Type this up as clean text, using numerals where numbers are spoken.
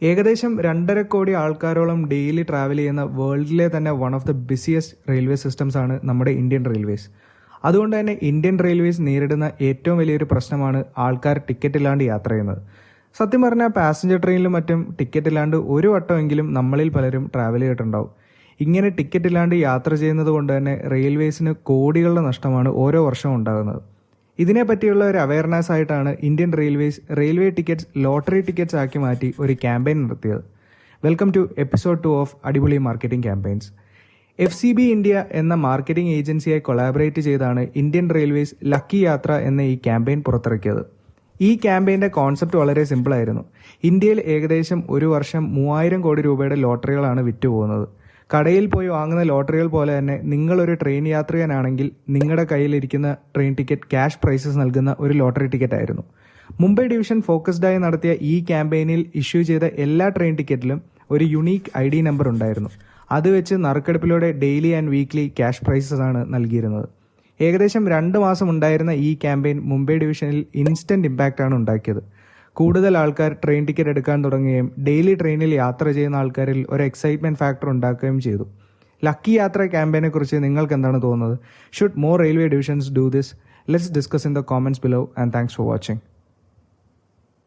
ഏകദേശം 2.5 കോടി ആൾക്കാരോളം daily travel ചെയ്യുന്ന വേൾഡിലെ തന്നെ one of the busiest railway systems ആണ് നമ്മുടെ ഇന്ത്യൻ റെയിൽവേസ്. അതുകൊണ്ട് തന്നെ ഇന്ത്യൻ റെയിൽവേസ് നേരിടുന്ന ഏറ്റവും വലിയൊരു പ്രശ്നമാണ് ആൾക്കാർ ടിക്കറ്റ് ഇല്ലാണ്ട് യാത്ര ചെയ്യുന്നത്. സത്യം പറഞ്ഞാൽ പാസഞ്ചർ ട്രെയിനിലും മറ്റും ടിക്കറ്റ് ഇല്ലാണ്ട് ഒരു വട്ടമെങ്കിലും നമ്മളിൽ പലരും ട്രാവൽ ചെയ്തിട്ടുണ്ടാവും. ഇങ്ങനെ ടിക്കറ്റ് ഇല്ലാണ്ട് യാത്ര ചെയ്യുന്നത് കൊണ്ട് തന്നെ റെയിൽവേസിന് കോടികളുടെ നഷ്ടമാണ് ഓരോ വർഷവും ഉണ്ടാകുന്നത്. ഇതിനെപ്പറ്റിയുള്ള ഒരു അവയർനെസ് ആയിട്ടാണ് Indian railways railway tickets lottery tickets ആക്കി മാറ്റി ഒരു ക്യാമ്പയിൻ നടത്തിയത്. വെൽക്കം ടു എപ്പിസോഡ് 2 ഓഫ് അടിപൊളി മാർക്കറ്റിംഗ് ക്യാമ്പയിൻസ്. FCB ഇന്ത്യ എന്ന മാർക്കറ്റിംഗ് ഏജൻസിയായി കൊളാബറേറ്റ് ചെയ്താണ് ഇന്ത്യൻ റെയിൽവേസ് ലക്കി യാത്ര എന്ന ഈ ക്യാമ്പയിൻ പുറത്തിറക്കിയത്. ഈ ക്യാമ്പയിൻ്റെ കോൺസെപ്റ്റ് വളരെ സിമ്പിളായിരുന്നു. ഇന്ത്യയിൽ ഏകദേശം ഒരു വർഷം 3000 കോടി രൂപയുടെ ലോട്ടറികളാണ് വിറ്റുപോകുന്നത്. കടയിൽ പോയി വാങ്ങുന്ന ലോട്ടറികൾ പോലെ തന്നെ നിങ്ങളൊരു ട്രെയിൻ യാത്രികനാണെങ്കിൽ നിങ്ങളുടെ കയ്യിലിരിക്കുന്ന ട്രെയിൻ ടിക്കറ്റ് ക്യാഷ് പ്രൈസസ് നൽകുന്ന ഒരു ലോട്ടറി ടിക്കറ്റ് ആയിരുന്നു. മുംബൈ ഡിവിഷൻ ഫോക്കസ്ഡായി നടത്തിയ ഈ ക്യാമ്പയിനിൽ ഇഷ്യൂ ചെയ്ത എല്ലാ ട്രെയിൻ ടിക്കറ്റിലും ഒരു യുണീക്ക് ID നമ്പർ ഉണ്ടായിരുന്നു. അത് വെച്ച് നറുക്കെടുപ്പിലൂടെ daily and weekly cash prizes ആണ് നൽകിയിരുന്നത്. ഏകദേശം 2 മാസം ഉണ്ടായിരുന്ന ഈ ക്യാമ്പയിൻ മുംബൈ ഡിവിഷനിൽ ഇൻസ്റ്റന്റ് ഇമ്പാക്റ്റ് ആണ് ഉണ്ടാക്കിയത്. കൂടുതൽ ആൾക്കാർ ട്രെയിൻ ടിക്കറ്റ് എടുക്കാൻ തുടങ്ങുകയും ഡെയിലി ട്രെയിനിൽ യാത്ര ചെയ്യുന്ന ആൾക്കാരിൽ ഒരു എക്സൈറ്റ്മെന്റ് ഫാക്ടർ ഉണ്ടാക്കുകയും ചെയ്തു. ലക്കി യാത്ര ക്യാമ്പയിനെ കുറിച്ച് നിങ്ങൾക്ക് എന്താണ് തോന്നുന്നത്? Should more railway divisions do this? Let's discuss in the comments below and thanks for watching.